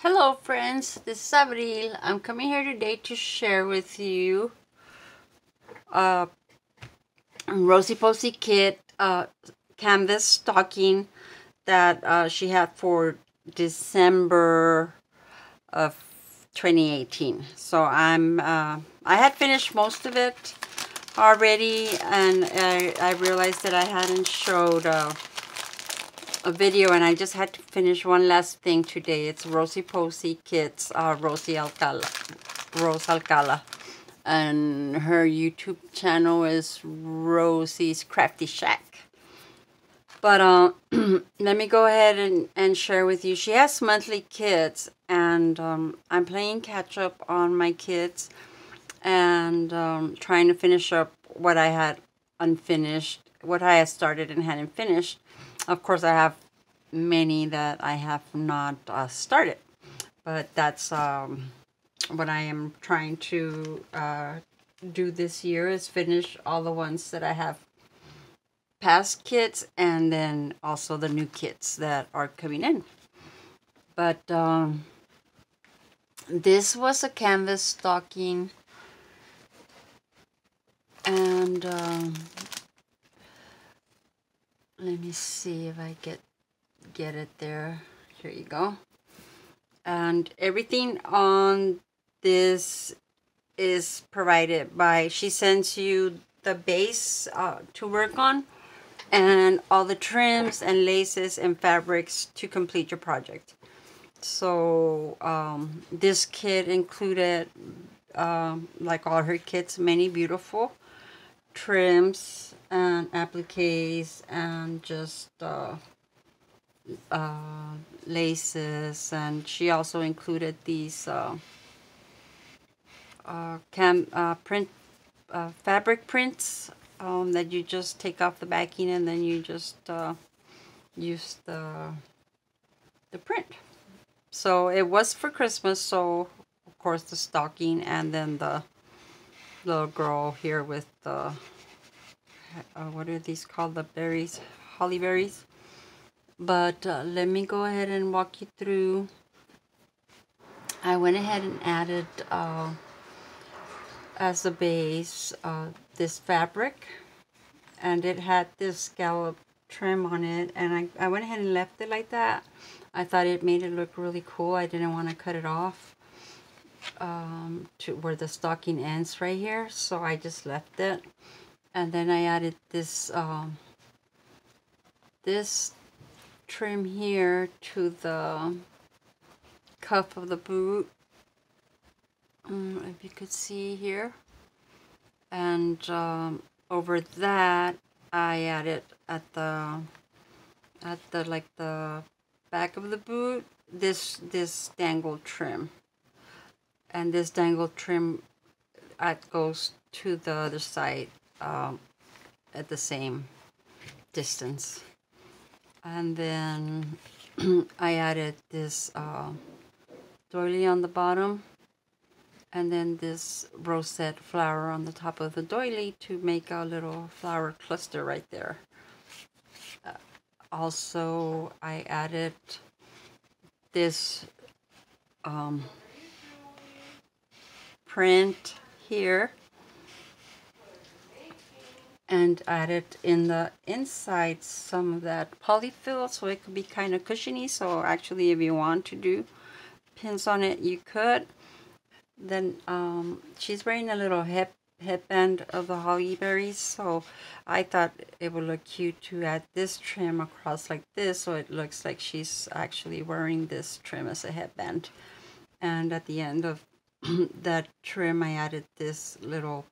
Hello friends, this is Abril. I'm coming here today to share with you a Rosie Posie kit canvas stocking that she had for December of 2018. So I had finished most of it already, and I realized that I hadn't showed a video, and I just had to finish one last thing today. It's Rosie Posie Kits, Rose Alcala, and her YouTube channel is Rosie's Crafty Shack. But let me go ahead and share with you. She has monthly kits, and I'm playing catch up on my kits and trying to finish up what I had unfinished, what I had started and hadn't finished. Of course, I have many that I have not started, but that's what I am trying to do this year, is finish all the ones that I have past kits, and then also the new kits that are coming in. But this was a canvas stocking, and let me see if I get it there. Here you go. And everything on this is provided by, she sends you the base to work on, and all the trims and laces and fabrics to complete your project. So this kit included, like all her kits, many beautiful trims and appliques, and just laces. And she also included these fabric prints that you just take off the backing, and then you just use the print. So it was for Christmas, so of course the stocking, and then the little girl here with the what are these called, the berries, holly berries. But let me go ahead and walk you through. I went ahead and added as a base this fabric, and it had this scallop trim on it, and I went ahead and left it like that. I thought it made it look really cool. I didn't want to cut it off to where the stocking ends right here, so I just left it. And then I added this this trim here to the cuff of the boot, if you could see here. And over that I added at the like the back of the boot this dangle trim, and this dangle trim goes to the other side at the same distance. And then I added this doily on the bottom, and then this rosette flower on the top of the doily to make a little flower cluster right there. Also, I added this print here, and added in the inside some of that polyfill, so it could be kind of cushiony. So actually, if you want to do pins on it, you could. Then she's wearing a little headband of the holly berries, so I thought it would look cute to add this trim across like this, so it looks like she's actually wearing this trim as a headband. And at the end of that trim, I added this little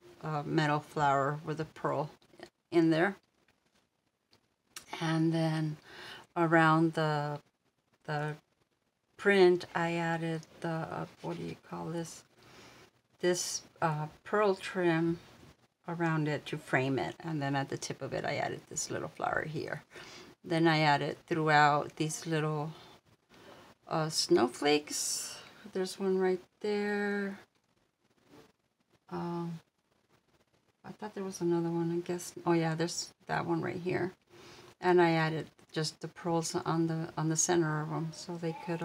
metal flower with a pearl in there. And then around the print, I added the what do you call this? This pearl trim around it to frame it, and then at the tip of it I added this little flower here. Then I added throughout these little snowflakes. There's one right there. I thought there was another one, I guess. Oh yeah, there's that one right here. And I added just the pearls on the center of them, so they could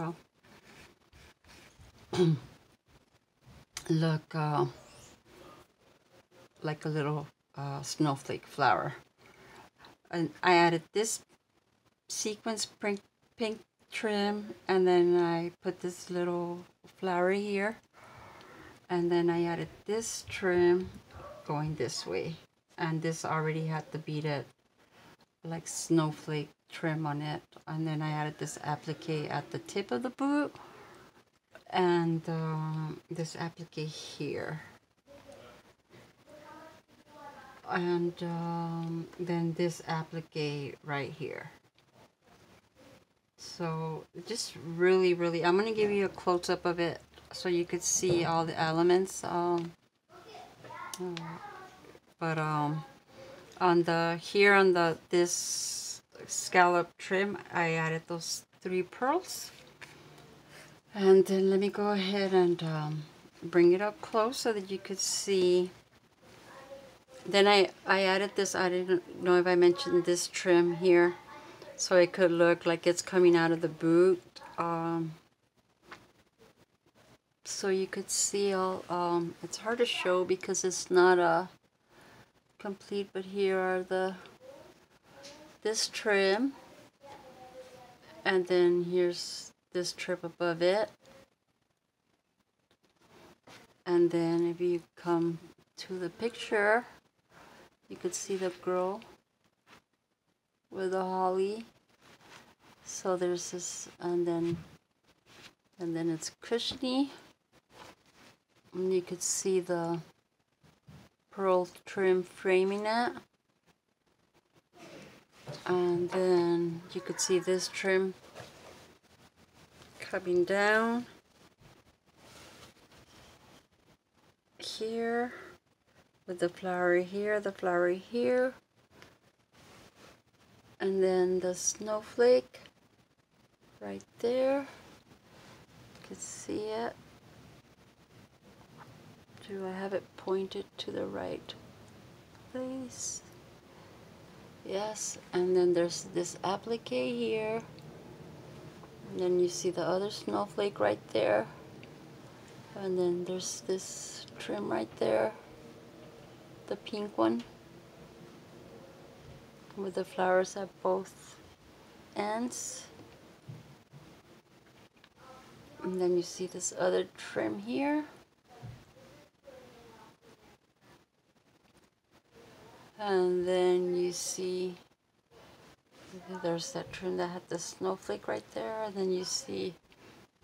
look like a little snowflake flower. And I added this sequence pink trim, and then I put this little flower here, and then I added this trim going this way, and this already had the beaded like snowflake trim on it, and then I added this applique at the tip of the boot, and this applique here, and then this applique right here. So just really, I'm going to give you a close-up of it so you could see all the elements. But on this scallop trim, I added those 3 pearls. And then let me go ahead and bring it up close so that you could see. Then I added this, I didn't know if I mentioned this trim here, so it could look like it's coming out of the boot. So you could see all, it's hard to show because it's not complete, but here are this trim, and then here's this trim above it. And then if you come to the picture, you could see the girl with the holly. So there's this, and then it's cushiony, and you could see the pearl trim framing it, and then you could see this trim coming down here with the flower here, and then the snowflake right there. You can see it. Do I have it pointed to the right place? Yes. And then there's this applique here, and then you see the other snowflake right there, and then there's this trim right there, the pink one with the flowers at both ends. And then you see this other trim here. And then you see there's that trim that had the snowflake right there. And then you see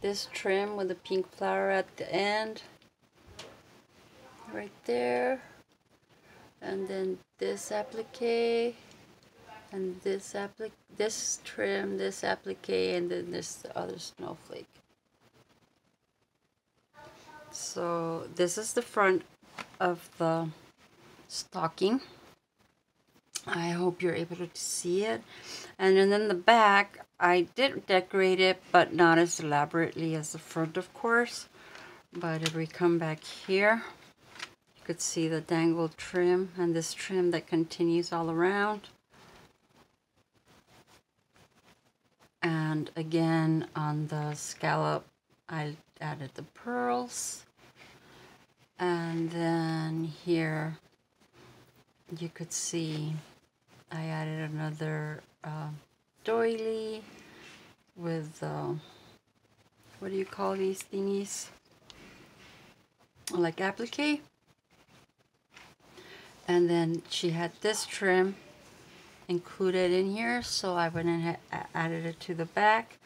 this trim with the pink flower at the end right there. And then this applique, and this trim, this applique, and then this other snowflake. So this is the front of the stocking. I hope you're able to see it. And then the back, I did decorate it, but not as elaborately as the front, of course. But if we come back here, you could see the dangled trim and this trim that continues all around. And again, on the scallop, I added the pearls. And then here, you could see I added another doily with, what do you call these thingies? Like applique. And then she had this trim included in here, so I went and added it to the back.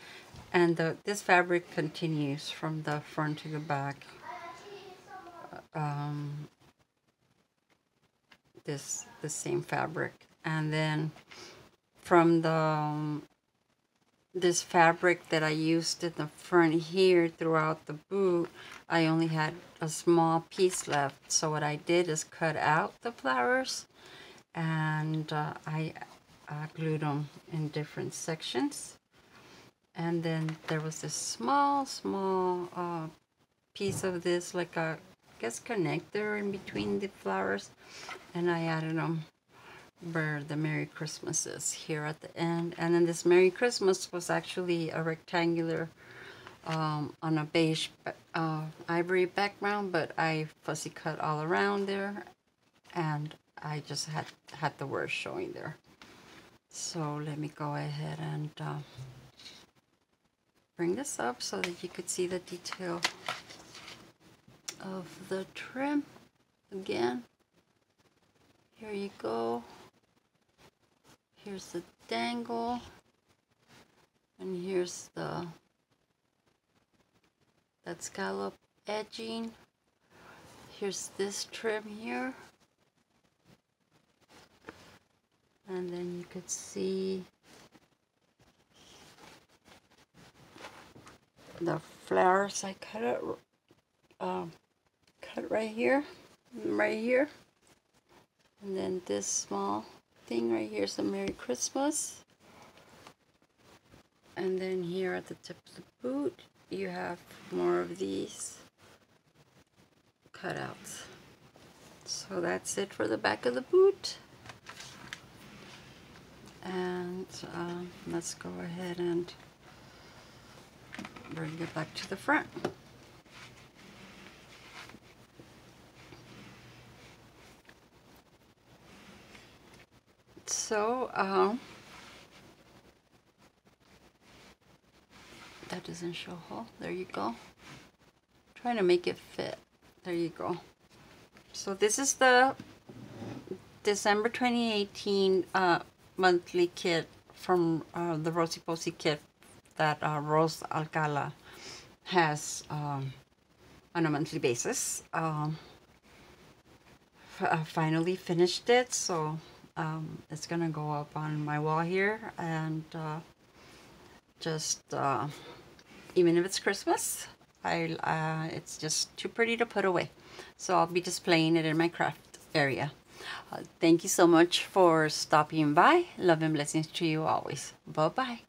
And this fabric continues from the front to the back. The same fabric, and then from this fabric that I used in the front here throughout the boot, I only had a small piece left. So what I did is cut out the flowers, and I glued them in different sections. And then there was this small piece of this, like a, I guess, connector in between the flowers, and I added them where the Merry Christmas is here at the end. And then this Merry Christmas was actually a rectangular on a beige ivory background, but I fussy cut all around there, and I just had the words showing there. So let me go ahead and bring this up so that you could see the detail of the trim. Again, here you go. Here's the dangle, and here's that scallop edging. Here's this trim here, and then you could see the flowers. I cut it right here, and then this small thing right here is a Merry Christmas. And then here at the tip of the boot, you have more of these cutouts. So that's it for the back of the boot. And let's go ahead and bring it back to the front. So that doesn't show hole. There you go. Trying to make it fit. There you go. So this is the December 2018 monthly kit from the Rosie Posie kit that Rose Alcala has on a monthly basis. I finally finished it, so it's gonna go up on my wall here, and just even if it's Christmas, it's just too pretty to put away, so I'll be displaying it in my craft area. Thank you so much for stopping by. Love and blessings to you always. Bye bye.